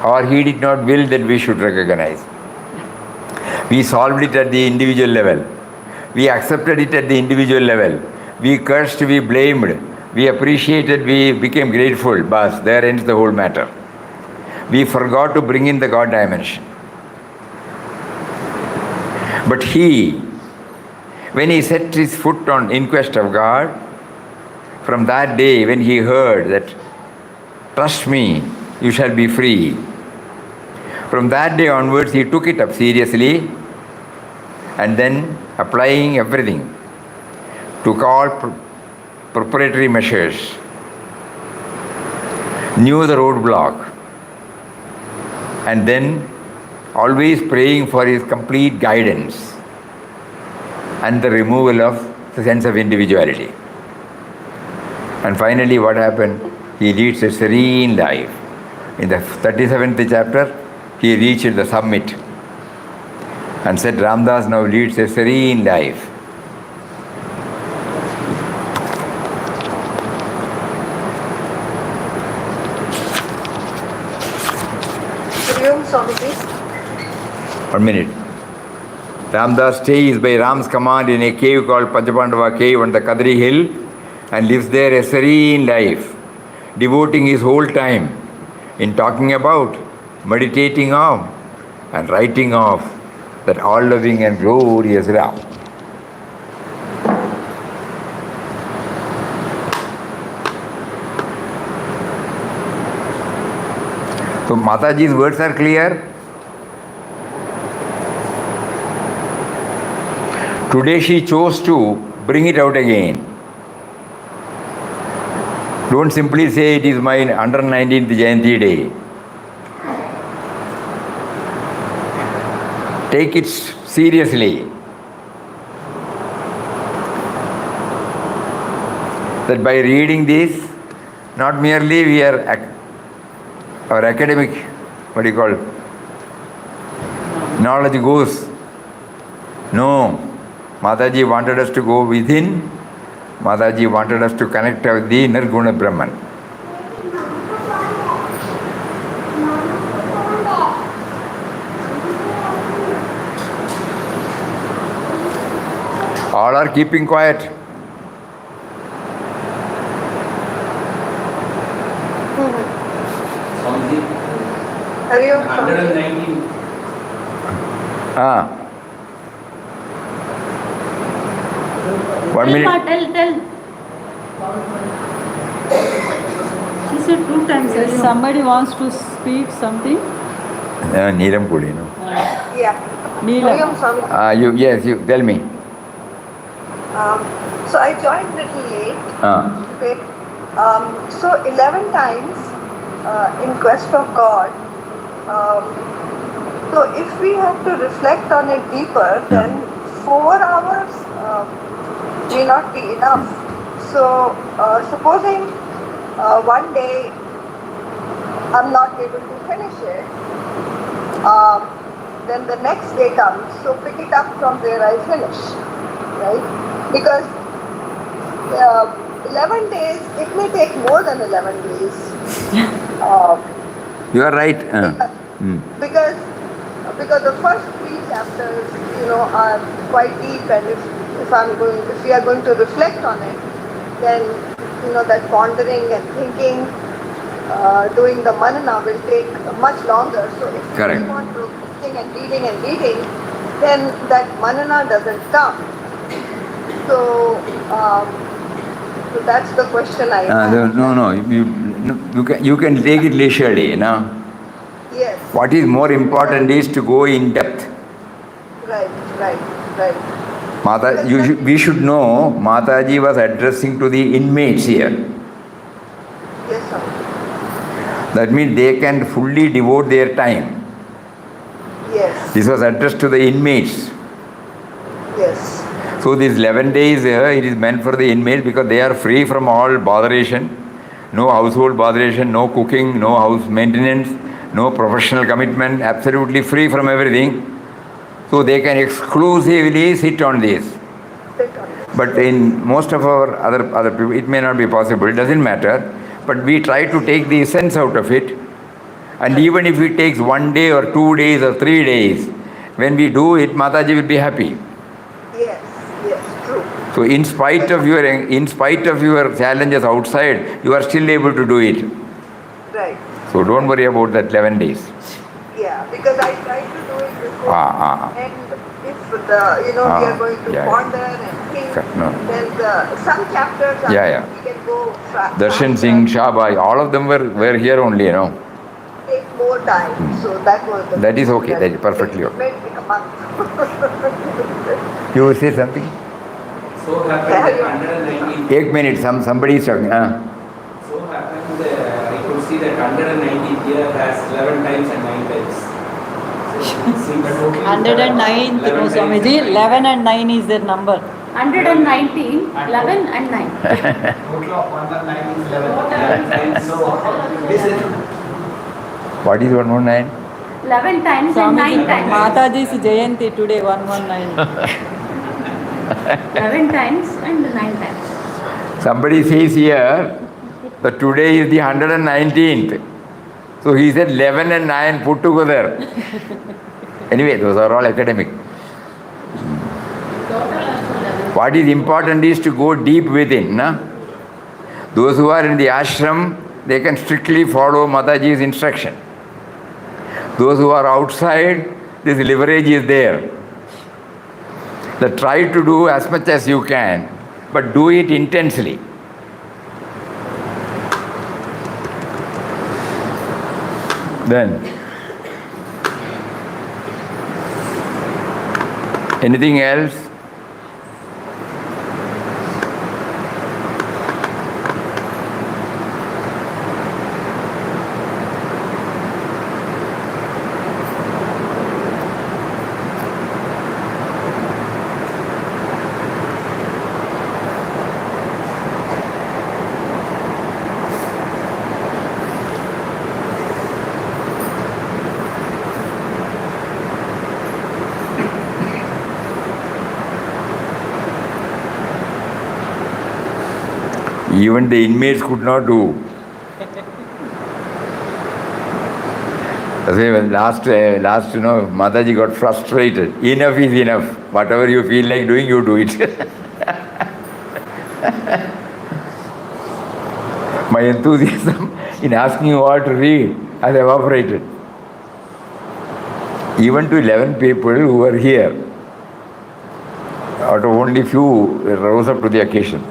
or He did not will that we should recognize. We solved it at the individual level. We accepted it at the individual level. We cursed, we blamed, we appreciated, we became grateful. But there ends the whole matter. We forgot to bring in the God dimension. But He, when He set His foot on In Quest of God, from that day when He heard that, trust me, you shall be free. From that day onwards, He took it up seriously and then applying everything, took all preparatory measures, knew the roadblock, and then always praying for His complete guidance and the removal of the sense of individuality. And finally, what happened? He leads a serene life. In the 37th chapter, he reached the summit and said, Ramdas now leads a serene life. Swamiji. 1 minute. Ramdas stays by Ram's command in a cave called Panchapandava cave on the Kadri hill and lives there a serene life, devoting his whole time in talking about, meditating on, and writing of that all-loving and glorious Ram. So Mataji's words are clear. Today she chose to bring it out again. Don't simply say it is my 119th Jayanthi day. Take it seriously. That by reading this, not merely we are our academic, Knowledge goes. No. Mataji wanted us to go within. Mataji wanted us to connect with the Nirguna Brahman. All are keeping quiet. Hari Om. 119. Ah. 1 minute. Tell. He said 2 times. If somebody wants to speak something. Neelam Kuli, no? Yeah. Neelam. Hari Om, Swami. You tell me. So I joined little late. Okay. So 11 times in quest of God. So if we have to reflect on it deeper, then 4 hours may not be enough. So supposing one day I'm not able to finish it, then the next day comes. So pick it up from where I finish, right? Because 11 days, it may take more than 11 days. You are right. Because the first 3 chapters, are quite deep, and if we are going to reflect on it, then that pondering and thinking, doing the manana will take much longer. So if we Correct. keep on reading and reading, then that manana doesn't come. So that's the question I have. No. You can take it leisurely, no? Yes. What is more important is to go in depth. Right. We should know Mataji was addressing to the inmates here. Yes, sir. That means they can fully devote their time. Yes. This was addressed to the inmates. Yes. So these 11 days, it is meant for the inmates because they are free from all botheration. No household botheration, no cooking, no house maintenance, no professional commitment, absolutely free from everything. So they can exclusively sit on this. But in most of our other people, it may not be possible, it doesn't matter. But we try to take the essence out of it. And even if it takes 1 day or 2 days or 3 days, when we do it, Mataji will be happy. Yes, true. So in spite of your challenges outside, you are still able to do it. Right. So don't worry about that 11 days. Yeah, because I tried to do it before. And if we are going to ponder and think, then some chapters we can go fast. Darshan Singh, Shahbai, all of them were here only, Take more time. So that was the That is okay, that is perfectly okay. Maybe a month. You will say something? So happened 119. 1 minute, somebody is talking. So happened, I could see that 119 here has 11 times and 9 times. So 109, Swamiji, 11 and 9 is their number. 119, 11 and 9. Total of 119 is 11 times. So What is 119? 11 times and 9 times. Mataji's Jayanthi today, 119. 11 times and 9 times. Somebody says here that today is the 119th. So he said 11 and 9 put together. Anyway, those are all academic. What is important is to go deep within. Those who are in the ashram, they can strictly follow Mataji's instruction. Those who are outside, this leverage is there. That try to do as much as you can, but do it intensely. Then, anything else? Even the inmates could not do. That's why when last, Mataji got frustrated. Enough is enough. Whatever you feel like doing, you do it. My enthusiasm in asking you all to read has evaporated. Even to 11 people who were here, out of only few rose up to the occasion.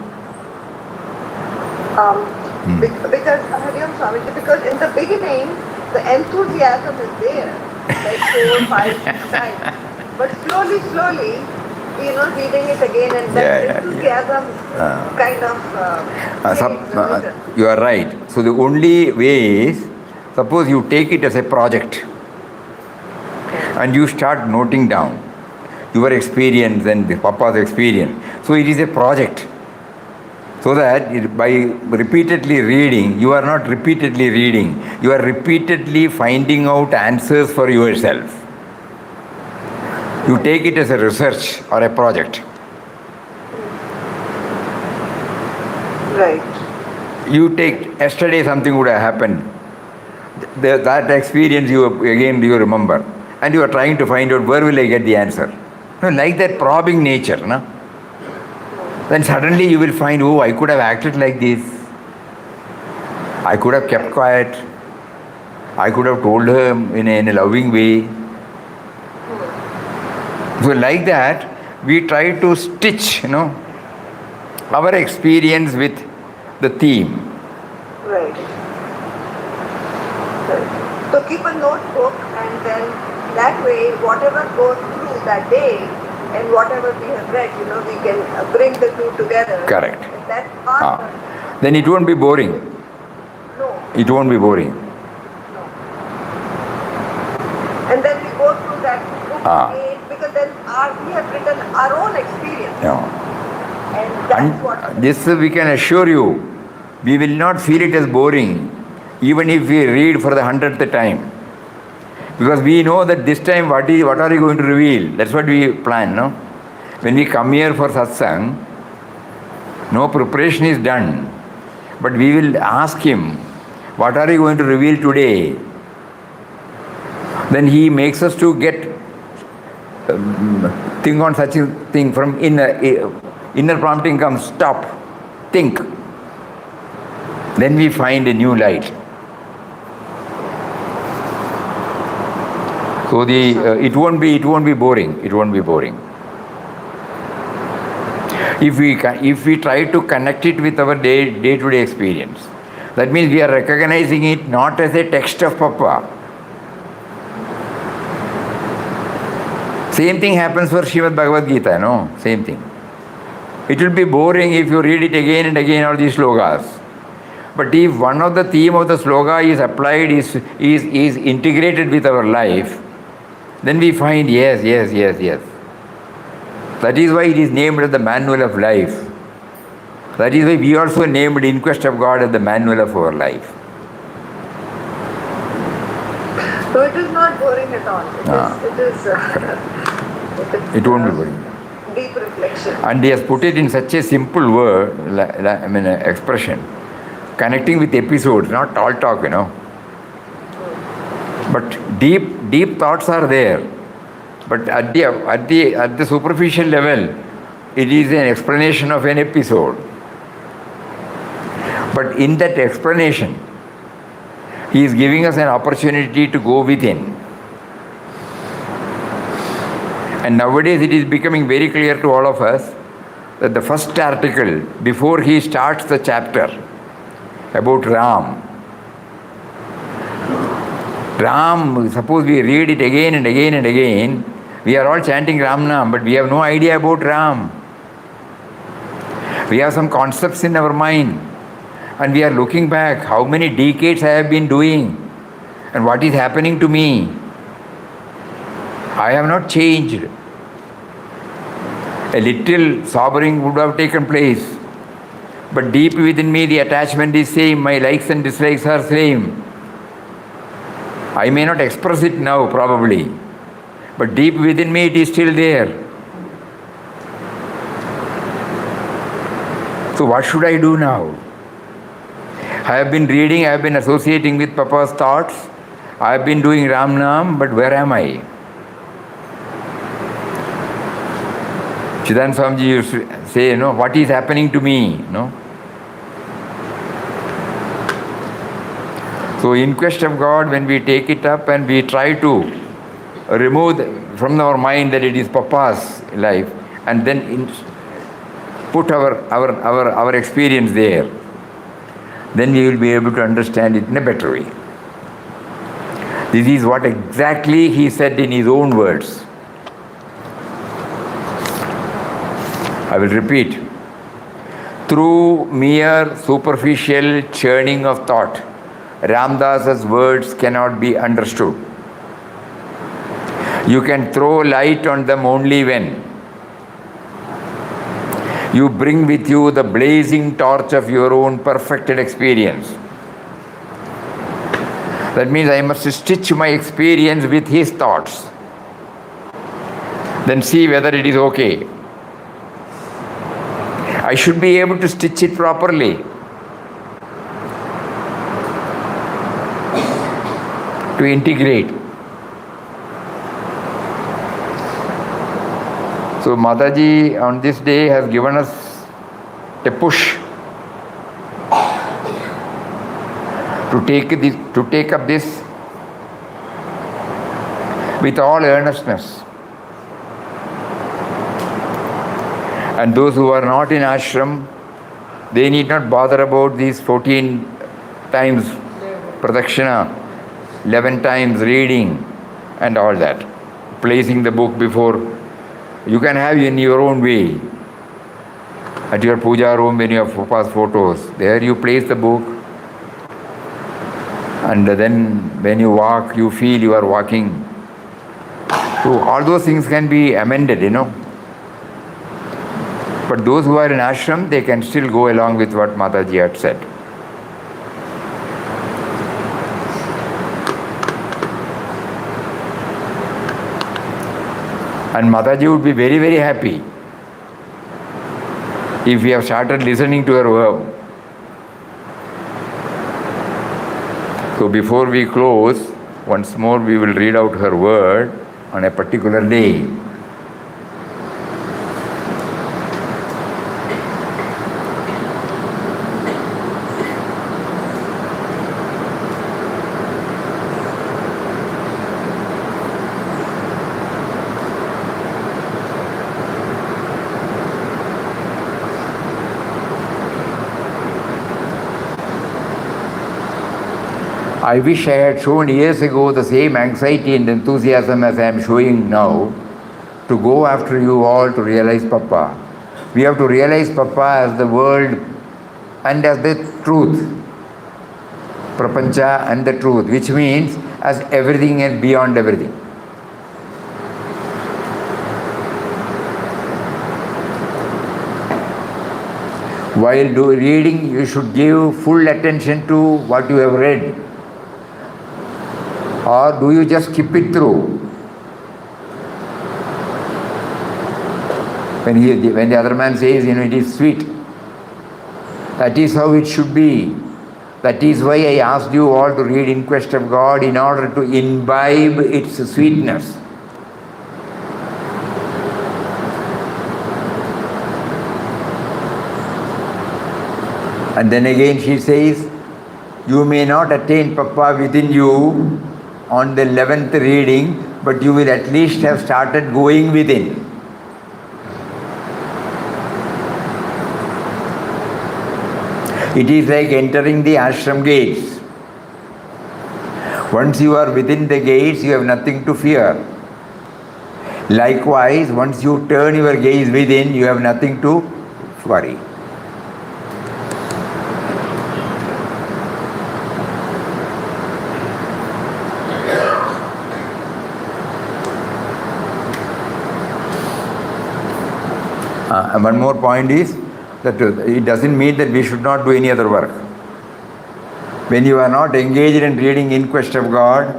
Because Hariam Swamiji, because in the beginning the enthusiasm is there, like 4, 5, 6 times. But slowly, reading it again and that enthusiasm kind of you are right. So the only way is, suppose you take it as a project and you start noting down your experience and the Papa's experience. So it is a project. So that by repeatedly reading, you are not repeatedly reading, you are repeatedly finding out answers for yourself. You take it as a research or a project. Right. You take, yesterday something would have happened. That experience you remember. And you are trying to find out where will I get the answer. Like that probing nature, no? Then suddenly you will find, oh, I could have acted like this. I could have kept quiet. I could have told her in a loving way. So like that, we try to stitch, our experience with the theme. Right. So keep a notebook and then that way, whatever goes through that day, and whatever we have read, we can bring the two together. Correct. And that's our Then it won't be boring. No. It won't be boring. No. And then we go through that book again, because then we have written our own experience. Yeah. And that's what... This we can assure you, we will not feel it as boring, even if we read for the 100th time. Because we know that this time what are you going to reveal? That's what we plan, no? When we come here for satsang, no preparation is done. But we will ask him, what are you going to reveal today? Then he makes us to get think on such a thing from inner prompting comes, stop, think. Then we find a new light. So it won't be boring. It won't be boring. If we try to connect it with our day-to-day experience, that means we are recognizing it not as a text of Papa. Same thing happens for Srimad Bhagavad Gita, no? Same thing. It will be boring if you read it again and again, all these slogas. But if one of the theme of the sloga is applied, is integrated with our life, then we find yes. That is why it is named as the manual of life. That is why we also named In Quest of God as the manual of our life. So it is not boring at all. It won't be boring. Deep reflection. And he has put it in such a simple word, expression, connecting with episodes, not all talk, But deep thoughts are there. But at the superficial level, it is an explanation of an episode. But in that explanation, he is giving us an opportunity to go within. And nowadays it is becoming very clear to all of us that the first article, before he starts the chapter about Ram, suppose we read it again and again and again, we are all chanting Ram Nam, but we have no idea about Ram. We have some concepts in our mind, and we are looking back, how many decades I have been doing, and what is happening to me. I have not changed. A little sobering would have taken place, but deep within me the attachment is same, my likes and dislikes are same. I may not express it now, probably, but deep within me it is still there. So what should I do now? I have been reading, I have been associating with Papa's thoughts, I have been doing Ram Nam, but where am I? Chidan Swamiji used to say, what is happening to me? So in quest of God, when we take it up and we try to remove from our mind that it is Papa's life, and then put our experience there, then we will be able to understand it in a better way. This is what exactly he said in his own words. I will repeat. Through mere superficial churning of thought, Ramdas's words cannot be understood. You can throw light on them only when you bring with you the blazing torch of your own perfected experience. That means I must stitch my experience with his thoughts. Then see whether it is okay. I should be able to stitch it properly. To integrate. So Mataji on this day has given us a push to take up this with all earnestness. And those who are not in ashram, they need not bother about these 14 times pradakshina, 11 times reading and all that. Placing the book before. You can have in your own way. At your puja room when you have Papa's photos, there you place the book. And then when you walk, you feel you are walking. So all those things can be amended, But those who are in ashram, they can still go along with what Mataji had said. And Mataji would be very, very happy if we have started listening to her word. So before we close, once more we will read out her word on a particular day. I wish I had shown years ago the same anxiety and enthusiasm as I am showing now to go after you all to realize Papa. We have to realize Papa as the world and as the truth. Prapancha and the truth, which means as everything and beyond everything. While reading, you should give full attention to what you have read. Or do you just skip it through? When the other man says, it is sweet. That is how it should be. That is why I asked you all to read In Quest of God in order to imbibe its sweetness. And then again she says, you may not attain Papa within you on the 11th reading, but you will at least have started going within. It is like entering the ashram gates. Once you are within the gates, you have nothing to fear. Likewise, once you turn your gaze within, you have nothing to worry. And one more point is that it doesn't mean that we should not do any other work. When you are not engaged in reading In Quest of God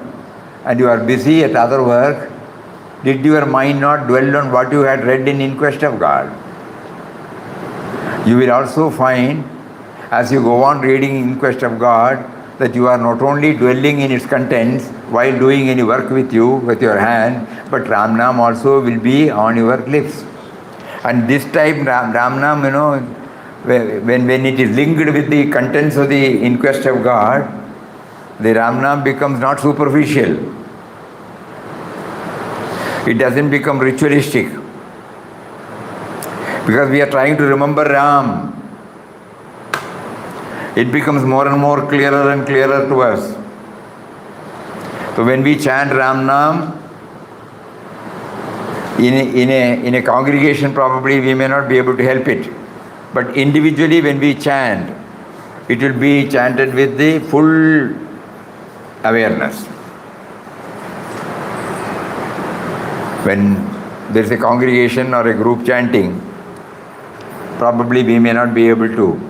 and you are busy at other work, did your mind not dwell on what you had read in Quest of God? You will also find as you go on reading In Quest of God, that you are not only dwelling in its contents while doing any work with you, with your hand, but Ram Nam also will be on your lips. And this time Ram Nam, when it is linked with the contents of the In Quest of God, the Ram Nam becomes not superficial. It doesn't become ritualistic. Because we are trying to remember Ram. It becomes more and more clearer and clearer to us. So when we chant Ram Nam, in a congregation probably we may not be able to help it. But individually when we chant, it will be chanted with the full awareness. When there is a congregation or a group chanting, probably we may not be able to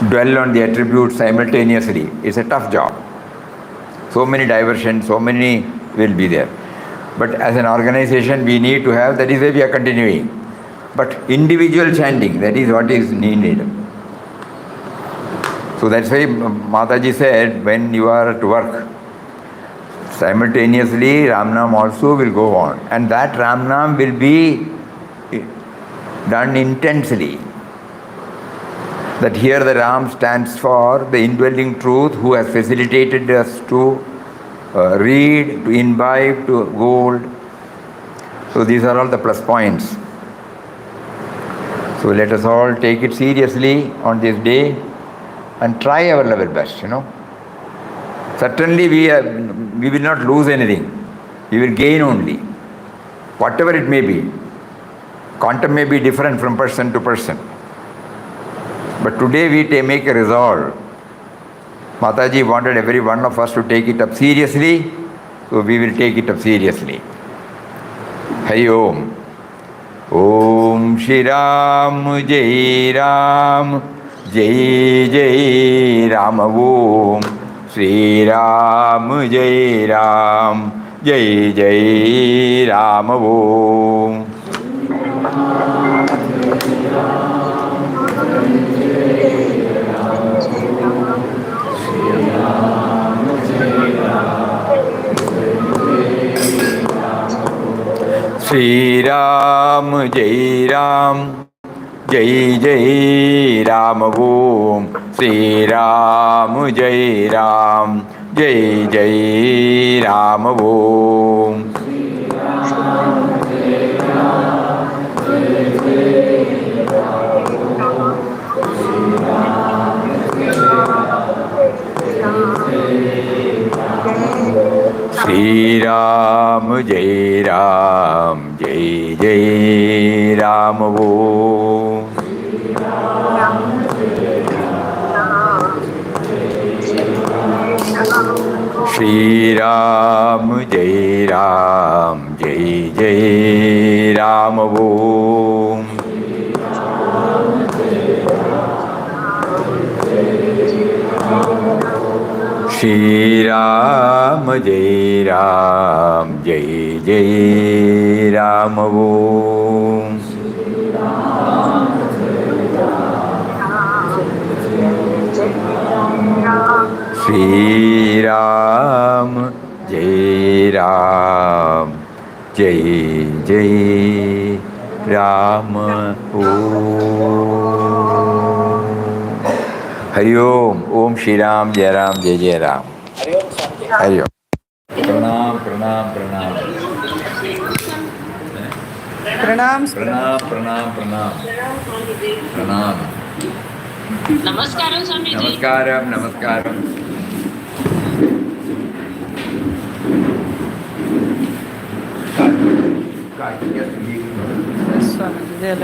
dwell on the attributes simultaneously. It's a tough job. So many diversions, so many will be there. But as an organization, we need to have, that is why we are continuing. But individual chanting, that is what is needed. So that's why Mataji said, when you are at work, simultaneously Ram Nam also will go on. And that Ram Nam will be done intensely. That here the Ram stands for the indwelling truth who has facilitated us to read, to imbibe, to gold. So these are all the plus points. So let us all take it seriously on this day and try our level best, Certainly we will not lose anything. We will gain only. Whatever it may be. Quantum may be different from person to person. But today we make a resolve. Mataji wanted every one of us to take it up seriously, so we will take it up seriously. Hari Om. Om Shri Ram Jai Ram Jai Jai Ram Om Shri Ram Jai Ram Jai Jai Ram Om. Shri Ram Jai Ram Jai Jai Ram Om Shri Ram Jai Ram Jai Jai Ram Om. Shri Ram Jai Ram Jai Jai Ram Om. Shri Ram Jai Ram Jai Jai Ram Om. Shri Ram Jai Ram Jai Jai Ram Om. Shri Ram Jai Ram Jai Jai Ram Om. Hari Om. Om Shri Ram Jai Ram Jai Jai Ram. Hari Om. Pranam, pranam, pranam. Pranam. Pranam, pranam, pranam. Pranam. Namaskaram, Swamiji. Namaskaram, namaskaram. Yes, Swamiji. They are